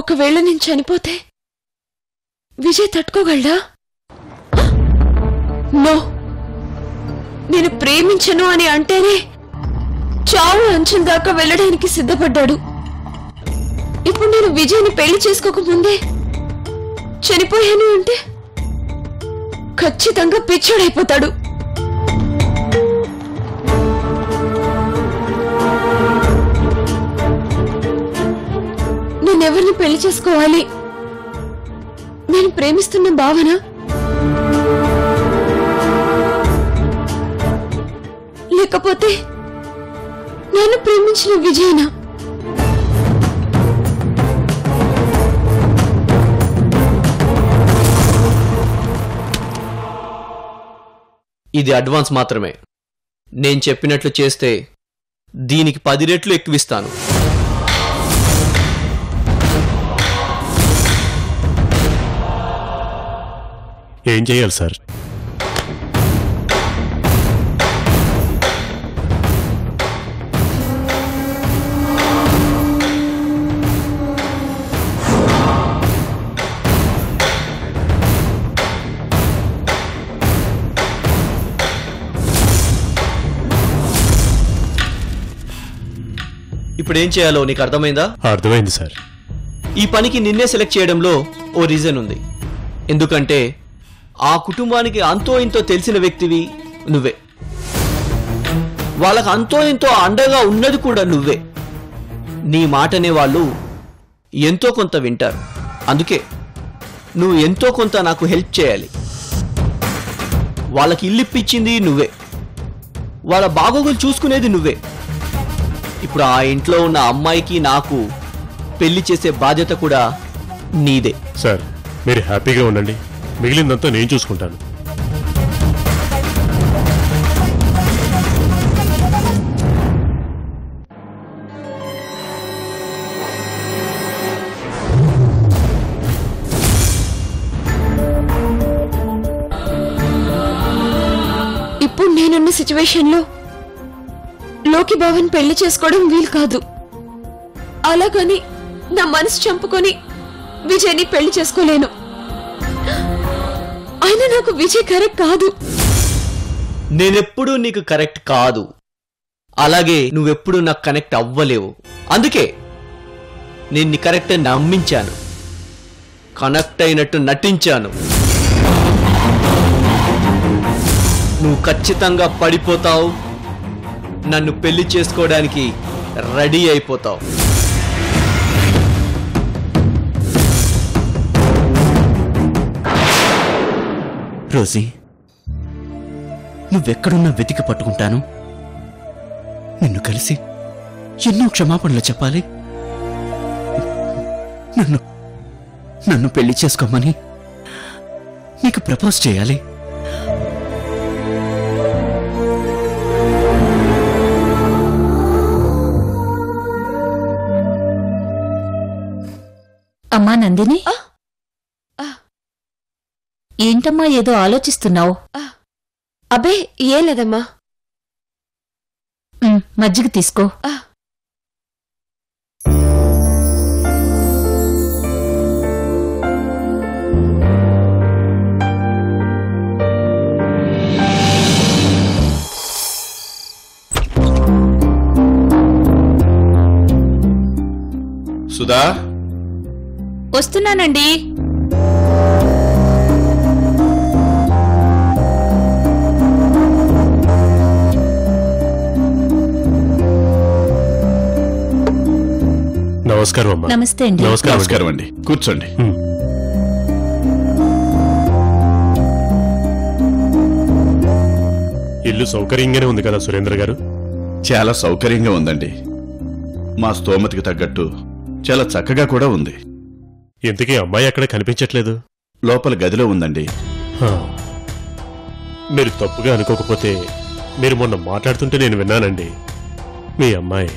ఒకవేళ నేను చనిపోతే విజయ్ తట్టుకోగలడా? నో, నేను ప్రేమించను అని అంటేనే చావు అంచెం దాకా వెళ్ళడానికి సిద్ధపడ్డాడు. ఇప్పుడు నేను విజయ్ని పెళ్లి చేసుకోకముందే చనిపోయాను అంటే ఖచ్చితంగా పిచ్చోడైపోతాడు. నేనెవరిని పెళ్లి చేసుకోవాలి? నేను ప్రేమిస్తున్న భావన, లేకపోతే నన్ను ప్రేమించిన విజయనా? ఇది అడ్వాన్స్ మాత్రమే. నేను చెప్పినట్లు చేస్తే దీనికి 10 రెట్లు ఎక్కువిస్తాను. ఏం చేయాలి సార్? ఇప్పుడు ఏం చేయాలో నీకు అర్థమైందా? అర్థమైంది సార్. ఈ పనికి నిన్నే సెలెక్ట్ చేయడంలో ఓ రీజన్ ఉంది. ఎందుకంటే ఆ కుటుంబానికి అంతో ఇంతో తెలిసిన వ్యక్తివి నువ్వే. వాళ్ళకు అంతో ఇంతో అండగా ఉన్నది కూడా నువ్వే. నీ మాటనే వాళ్ళు ఎంతో కొంత వింటారు. అందుకే నువ్వు ఎంతో కొంత నాకు హెల్ప్ చేయాలి. వాళ్ళకి ఇల్లు ఇప్పించింది నువ్వే, వాళ్ళ బాగోగులు చూసుకునేది నువ్వే. ఇప్పుడు ఆ ఇంట్లో ఉన్న అమ్మాయికి నాకు పెళ్లి చేసే బాధ్యత కూడా నీదే. సార్, మీరు హ్యాపీగా ఉండండి, మిగిలిందంతా నేను చూసుకుంటాను. ఇప్పుడు నేనున్న సిచ్యువేషన్లో లోకి బావన్ పెళ్లి చేసుకోవడం వీలు కాదు. అలాగని నా మనసు చంపుకొని విజయ్ని పెళ్లి చేసుకోలేను. అయినా నాకు విజయ్ కరెక్ట్ కాదు. నేనెప్పుడూ నీకు కరెక్ట్ కాదు, అలాగే నువ్వెప్పుడు నాకు కనెక్ట్ అవ్వలేవు. అందుకే నేను నీ కరెక్ట్ నమ్మించాను, కనెక్ట్ అయినట్టు నటించాను. నువ్వు ఖచ్చితంగా పడిపోతావు, నన్ను పెళ్లి చేసుకోవడానికి రెడీ అయిపోతావు. రోజీ, నువ్వెక్కడున్నా వెతికి పట్టుకుంటాను. నిన్ను కలిసి ఎన్నో క్షమాపణలు చెప్పాలి. నన్ను పెళ్లి చేసుకోమని నీకు ప్రపోజ్ చేయాలి. అమ్మా నందిని, ఏంటమ్మా ఏదో ఆలోచిస్తున్నావు? అబ్బే ఏం లేదమ్మా. మజ్జిగ తీసుకో. సుధా, వస్తున్నానండి. నమస్కారం అమ్మా. నమస్తే అండి. నమస్కారం అండి, కూర్చోండి. ఇల్లు సౌకర్యంగానే ఉంది కదా సురేంద్ర గారు? చాలా సౌకర్యంగా ఉందండి. మా స్తోమతికి తగ్గట్టు చాలా చక్కగా కూడా ఉంది. ఇంతకీ అమ్మాయి అక్కడ కనిపించట్లేదు? లోపల గదిలో ఉందండి. మీరు తప్పుగా అనుకోకపోతే, మీరు మొన్న మాట్లాడుతుంటే నేను విన్నానండి. మీ అమ్మాయి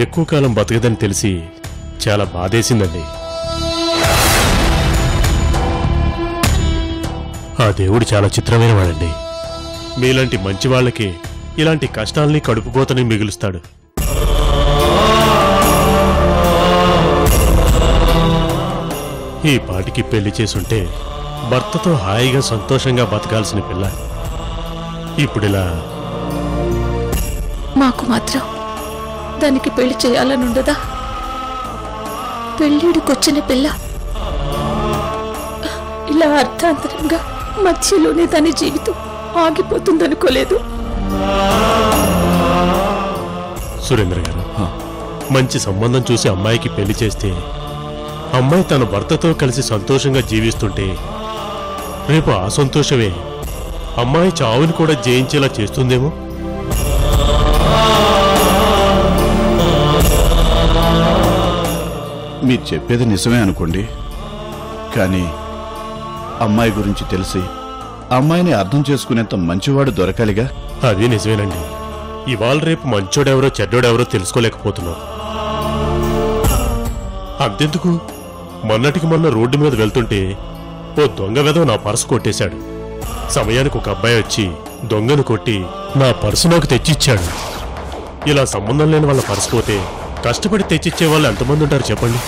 ఎక్కువ కాలం బతకదని తెలిసి చాలా బాధేసిందండి. ఆ దేవుడు చాలా చిత్రమైన వాడండి. మీలాంటి మంచి వాళ్ళకి ఇలాంటి కష్టాల్ని కడుపుకోతని మిగులుస్తాడు. ఈ పాటికి పెళ్లి చేసుంటే భర్తతో హాయిగా సంతోషంగా బతకాల్సిన పిల్ల ఇప్పుడిలా. మాకు మాత్రం దానికి పెళ్లి చేయాలనుండదా? పెళ్ళిడికొచ్చిన పిల్ల ఇలా అర్థాంతరంగా మధ్యలోనే దాని జీవితం ఆగిపోతుందనుకోలేదు. సురేంద్ర గారు, మంచి సంబంధం చూసి అమ్మాయికి పెళ్లి చేస్తే అమ్మాయి తన భర్తతో కలిసి సంతోషంగా జీవిస్తుంటే రేపు ఆ సంతోషమే అమ్మాయి చావుని కూడా జయించేలా చేస్తుందేమో. మీరు చెప్పేది నిజమే అనుకోండి, కానీ అమ్మాయి గురించి తెలిసి అమ్మాయిని అర్థం చేసుకునేంత మంచివాడు దొరకాలిగా. అది నిజమేనండి. ఇవాళ రేపు మంచోడెవరో చెడ్డోడెవరో తెలుసుకోలేకపోతున్నాం. అంతెందుకు, మొన్నటికి మొన్న రోడ్డు మీద వెళ్తుంటే ఓ దొంగ వెధవ నా పర్సు కొట్టేశాడు. సమయానికి ఒక అబ్బాయి వచ్చి దొంగను కొట్టి నా పర్సు నాకు తెచ్చిచ్చాడు. ఇలా సంబంధం లేని వాళ్ళ పర్సు పోతే కష్టపడి తెచ్చిచ్చే వాళ్ళు ఎంతమంది ఉంటారు చెప్పండి.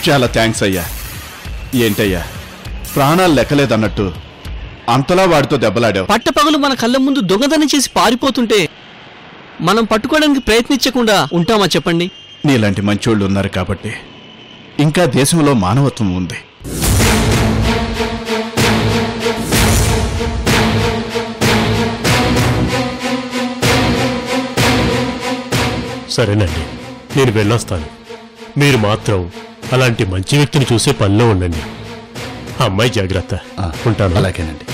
చాలా థ్యాంక్స్ అయ్యా. ఏంటయ్యా, ప్రాణాలు లెక్కలేదన్నట్టు అంతలా వాడితో దెబ్బలాడావు. పట్టపగలు మన కళ్ళ ముందు దొంగతనం చేసి పారిపోతుంటే మనం పట్టుకోవడానికి ప్రయత్నించకుండా ఉంటామా చెప్పండి? నీలాంటి మంచోళ్ళు ఉన్నారు కాబట్టి ఇంకా దేశంలో మానవత్వం ఉంది. సరేనండి, నేను వెళ్ళొస్తాను. మీరు మాత్రం అలాంటి మంచి వ్యక్తిని చూసే పనిలో ఉండండి. అమ్మాయి జాగ్రత్త. ఉంటాను. అలాగేనండి.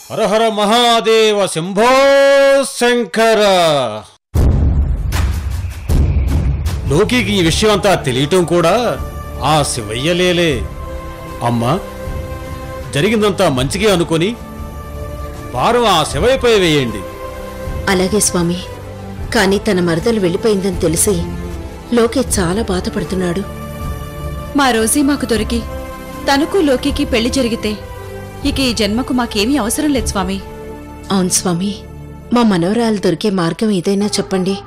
హరహర మహాదేవ శంభో శంకర. లోకికి ఈ విషయం అంతా తెలియటం కూడా ఆ శివయ్యలేలే. అమ్మా, జరిగిందంతా మంచిగా అనుకొని భారం ఆ శివయ్యపై వేయండి. అలాగే స్వామి. కాని తన మరదలు వెళ్ళిపోయిందని తెలిసి లోకే చాలా బాధపడుతున్నాడు. మా రోజీ మాకు దొరికి తనకు లోకికి పెళ్లి జరిగితే ఇక ఈ జన్మకు మాకేమీ అవసరం లేదు స్వామి. అవును స్వామి, మా మనవరాలు దొరికే మార్గం ఏదైనా చెప్పండి.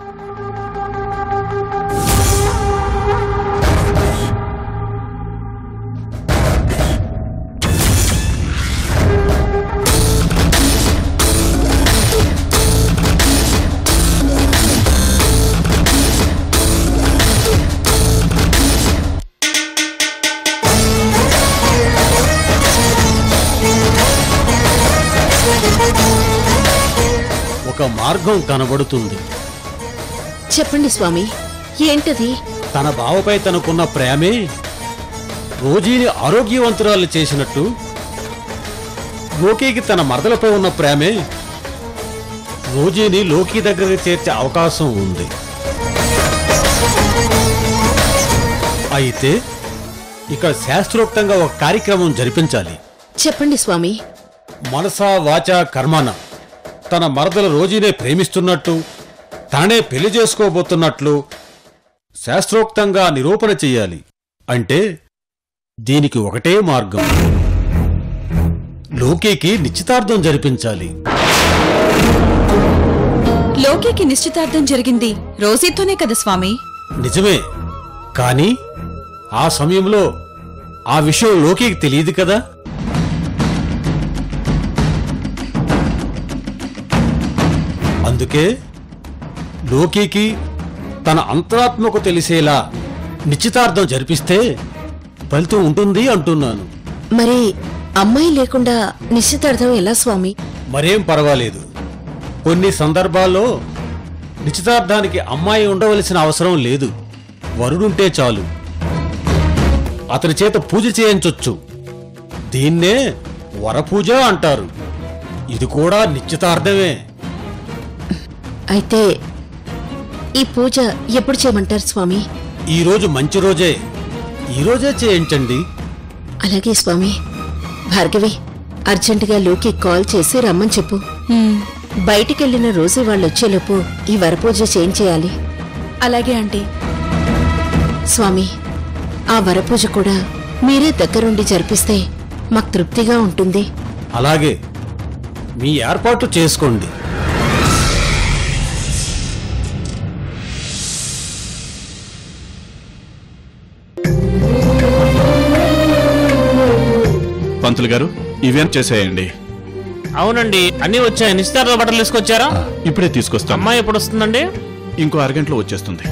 ఒక మార్గం కనబడుతుంది. చెప్పండి స్వామి, ఏంటది? తన బావపై తనకున్న ప్రేమే రోజీని ఆరోగ్యవంతురాలు చేసినట్టు లోకీకి తన మరదలపై ఉన్న ప్రేమే రోజీని లోకీ దగ్గరికి చేర్చే అవకాశం ఉంది. అయితే ఇక్కడ శాస్త్రోక్తంగా ఒక కార్యక్రమం జరిపించాలి. చెప్పండి స్వామి. మనసా వాచా కర్మన తన మరదల రోజీనే ప్రేమిస్తున్నట్టు, తానే పెళ్లి చేసుకోబోతున్నట్లు శాస్త్రోక్తంగా నిరూపణ చెయ్యాలి. అంటే దీనికి ఒకటే మార్గం, లోకీకి నిశ్చితార్థం జరిపించాలి. లోకికి నిశ్చితార్థం జరిగింది రోజీతోనే కదా స్వామి? నిజమే, కానీ ఆ సమయంలో ఆ విషయం లోకీకి తెలియదు కదా. అందుకే లోకీకి తన అంతరాత్మకు తెలిసేలా నిశ్చితార్థం జరిపిస్తే ఫలితం ఉంటుంది అంటున్నాను. మరి అమ్మాయి లేకుండా నిశ్చితార్థం ఎలా స్వామి? మరేం పర్వాలేదు. కొన్ని సందర్భాల్లో నిశ్చితార్థానికి అమ్మాయి ఉండవలసిన అవసరం లేదు, వరుడుంటే చాలు. అతని చేత పూజ చేయించొచ్చు. దీన్నే వరపూజ అంటారు. ఇది కూడా నిశ్చితార్థమే. అయితే ఈ పూజ ఎప్పుడు చేయమంటారు స్వామి? ఈ రోజు మంచి రోజే. ఈ రోజే చేయించండి. అలాగే స్వామి. భార్గవి, అర్జెంటుగా లోకి కాల్ చేసి రమ్మని చెప్పు. బయటికెళ్లిన రోజు వాళ్ళు వచ్చేలోపు ఈ వరపూజ చేయించేయాలి. అలాగే ఆంటీ. స్వామి, ఆ వరపూజ కూడా మీరే దగ్గరుండి జరిపిస్తే మాకు తృప్తిగా ఉంటుంది. అలాగే మీ ఏర్పాట్లు చేసుకోండి. పంతులు గారు, ఈవెంట్ చేసేయండి. అవునండి, అన్ని వచ్చాయి. నిశ్చితార్థ బట్టలు తీసుకొచ్చారా? ఇప్పుడే తీసుకొస్తాం. అమ్మాయి ఎప్పుడు వస్తుందండి? ఇంకో అరగంటలో వచ్చేస్తుంది.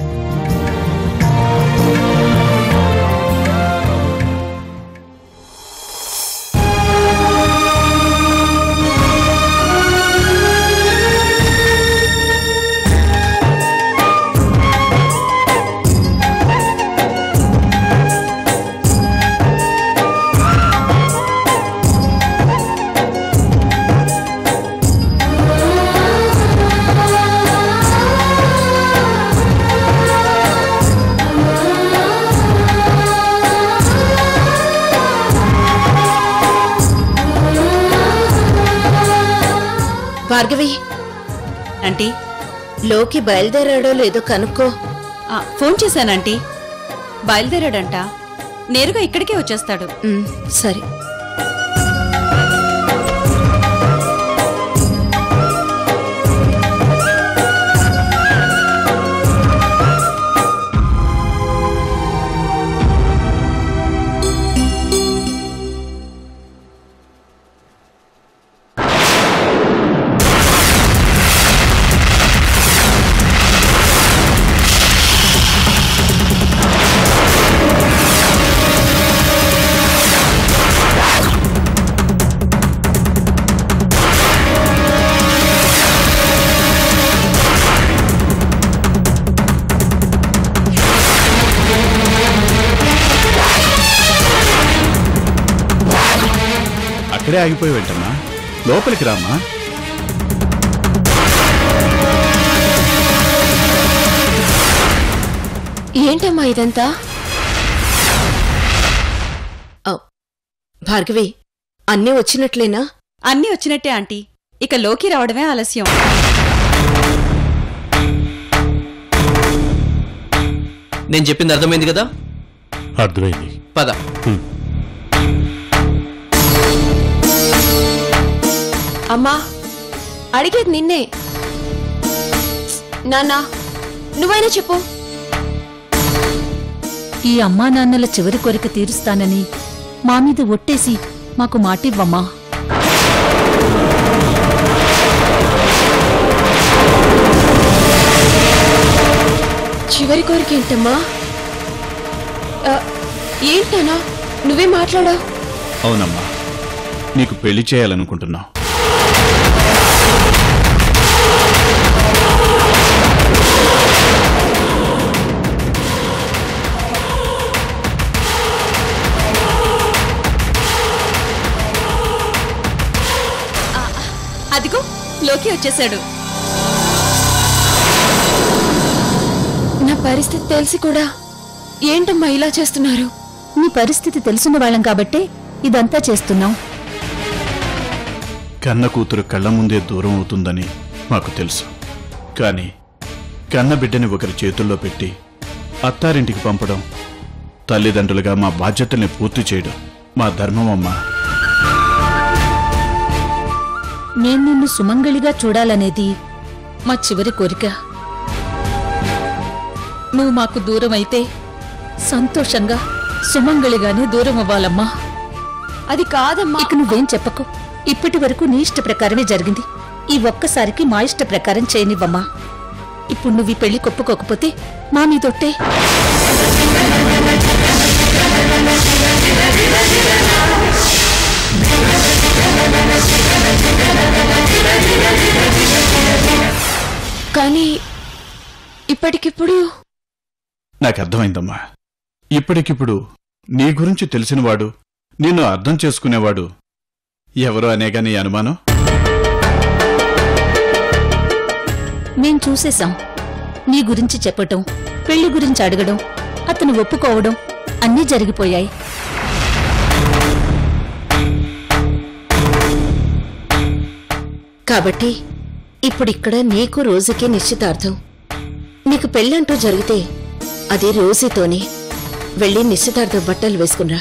భార్గవి, ఆంటీ, లోకి బయలుదేరాడో లేదో కనుక్కో. ఫోన్ చేశానంటీ. బయలుదేరాడంట. నేరుగా ఇక్కడికే వచ్చేస్తాడు. సరే. అక్కడే ఆగిపోయి వెంటమ్మా, లోపలికి రామ్మా. ఏంటమ్మా ఇదంతా? భార్గవి, అన్నీ వచ్చినట్లేనా? అన్నీ వచ్చినట్టే ఆంటీ. ఇక లోకి రావడమే ఆలస్యం. నేను చెప్పింది అర్థమైంది కదా? అర్థమైంది. పద. అమ్మా, అడిగేది నిన్నే. నాన్నా, నువ్వైనా చెప్పు. ఈ అమ్మా నాన్నల చివరి కోరిక తీరుస్తానని మా మీద ఒట్టేసి మాకు మాటివ్వమ్మా. చివరి కోరిక ఏంటమ్మా? ఏంటన్నా నువ్వే మాట్లాడావు? అవునమ్మా, నీకు పెళ్లి చేయాలనుకుంటున్నావు. అదిగో లోకి వచ్చేశాడు. నా పరిస్థితి తెలిసి కూడా ఏంటమ్మా ఇలా చేస్తున్నారు? నీ పరిస్థితి తెలుసున్న వాళ్ళం కాబట్టే ఇదంతా చేస్తున్నాం. కన్న కూతురు కళ్ళ ముందే దూరం అవుతుందని మాకు తెలుసు. కానీ కన్న బిడ్డని ఒకరి చేతుల్లో పెట్టి అత్తారింటికి పంపడం, తల్లిదండ్రులుగా మా బాధ్యతల్ని పూర్తి చేయడం మా ధర్మమమ్మా. నేను నిన్ను సుమంగళిగా చూడాలనేది మా చివరి కోరిక. నువ్వు మాకు దూరమైతే సంతోషంగా సుమంగళిగానే దూరం అవ్వాలమ్మా. అది కాదమ్మా. ఇక నువ్వేం చెప్పకు. ఇప్పటి వరకు నీ ఇష్ట ప్రకారమే జరిగింది. ఈ ఒక్కసారికి మా ఇష్ట ప్రకారం చేయనివ్వమ్మా. ఇప్పుడు నువ్వు ఈ పెళ్లి కొప్పుకోకపోతే మా మీదొట్టే. కానీ ఇప్పటికిప్పుడు నాకు అర్థమైందమ్మా. ఇప్పటికిప్పుడు నీ గురించి తెలిసినవాడు, నిన్ను అర్థం చేసుకునేవాడు ఎవరు అనేగా నీ అనుమానం? మేం చూసేశాం. నీ గురించి చెప్పటం, పెళ్లి గురించి అడగడం, అతను ఒప్పుకోవడం అన్నీ జరిగిపోయాయి. కాబట్టి ఇప్పుడిక్కడ నీకు రోజుకి నిశ్చితార్థం. నీకు పెళ్ళంటూ జరిగితే అది రోజుతోనే. వెళ్ళి నిశ్చితార్థం బట్టలు వేసుకున్రా.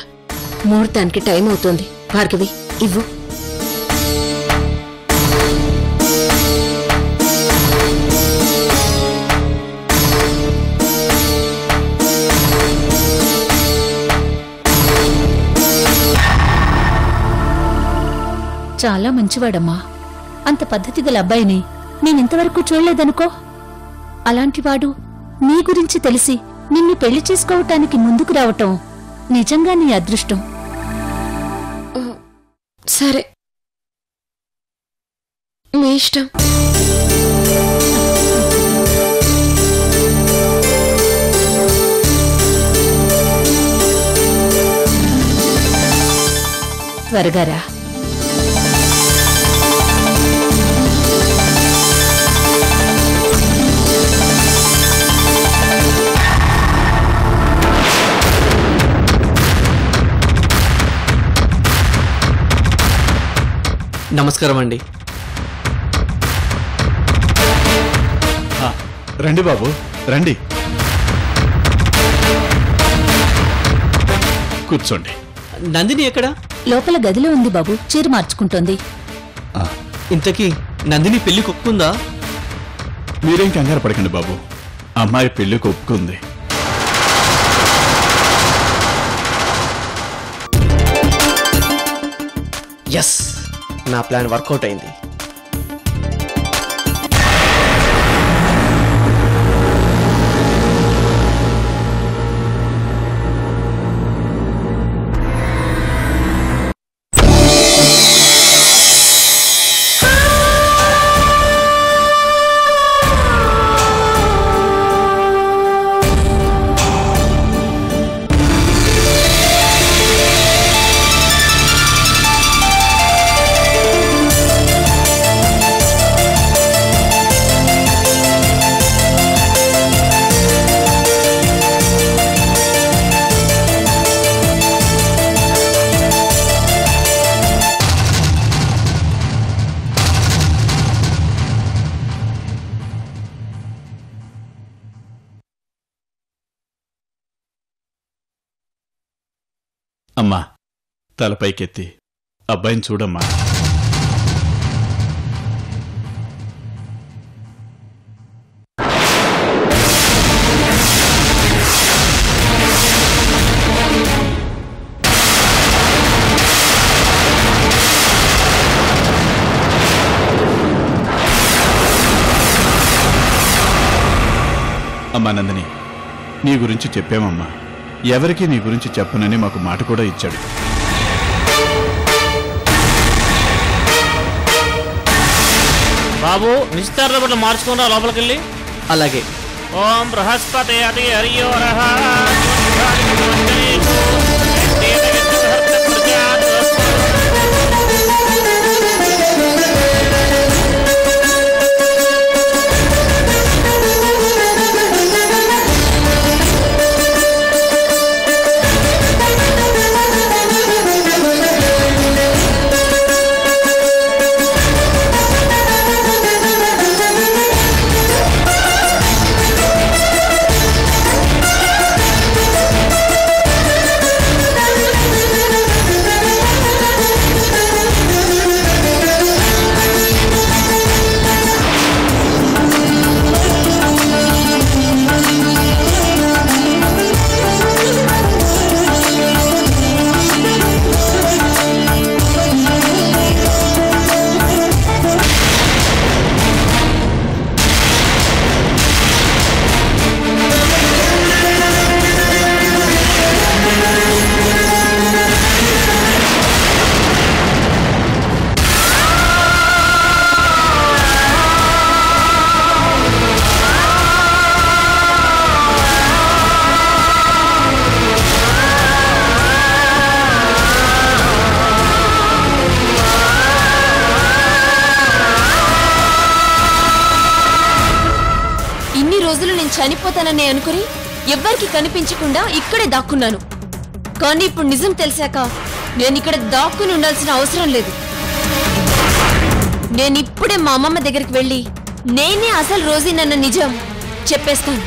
ముహూర్తానికి టైం అవుతోంది. భార్గవి, ఇవ్వు. చాలా మంచివాడమ్మా. అంత పద్ధతి గల అబ్బాయిని నేనింతవరకు చూడలేదనుకో. అలాంటివాడు నీ గురించి తెలిసి నిన్ను పెళ్లి చేసుకోవటానికి ముందుకు రావటం నిజంగా నీ అదృష్టం. సరే, మీ ఇష్టం. త్వరగా రా. నమస్కారం అండి. రండి బాబు, రండి, కూర్చోండి. నందిని ఎక్కడా? లోపల గదిలో ఉంది బాబు, చీర మార్చుకుంటోంది. ఇంతకీ నందిని పెళ్లికి ఒప్పుకుందా? మీరేం కంగారు పడకండి బాబు, అమ్మాయి పెళ్లికి ఒప్పుకుంది. ఎస్, నా ప్లాన్ వర్కౌట్ అయింది. అమ్మా, తలపైకెత్తి అబ్బాయిని చూడమ్మా. అమ్మా నందిని, నీ గురించి చెప్పామమ్మా. ఎవరికి నీ గురించి చెప్పనని మాకు మాట కూడా ఇచ్చాడు. బాబు, నిశ్చితార్థ బట్టలు మార్చుకున్నా లోపలికెళ్ళి. అలాగే. ఓం బృహస్పతి అతి హరియోరః నేను చనిపోతానని అనుకుని ఎవ్వరికి కనిపించకుండా ఇక్కడే దాక్కున్నాను. కానీ ఇప్పుడు నిజం తెలిసాక నేను ఇక్కడ దాక్కుని ఉండాల్సిన అవసరం లేదు. నేను ఇప్పుడే మా అమ్మమ్మ దగ్గరికి వెళ్ళి నేనే అసలు రోజీనన్న నిజం చెప్పేస్తాను.